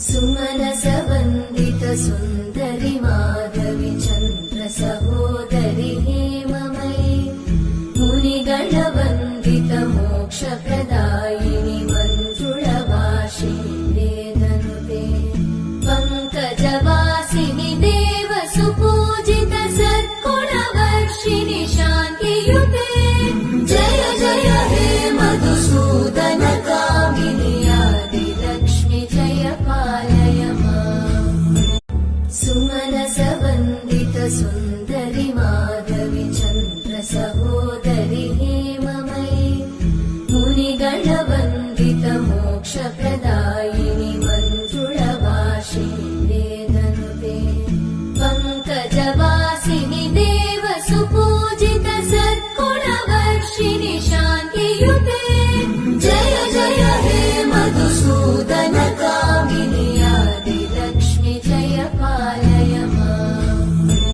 सुमनसवन्दित सुन्दरि माधवि चन्द्र सहोदरि हेममयि मुनिगणवन्दित मोक्षप्रदायिनि मञ्जुळभाषिणि वेदनुते पङ्कजवासिनि देव सुपूजित सद्गुणवर्षिणि शान्तियुते जय जय हे मधुसूदन कामिनि आदिलक्ष्मि जय पालय माम् सुमनसवन्दित सुन्दरि माधवि चन्द्र सहोदरि हेममयि मुनिगणवन्दित मोक्षप्रदायिनि मञ्जुळभाषिणि वेदनुते पङ्कजवासिनि देव सुपूजित सद्गुणवर्षिणि शान्तियुते जय जय हे मधुसूदन कामिनि आदिलक्ष्मि जय पालय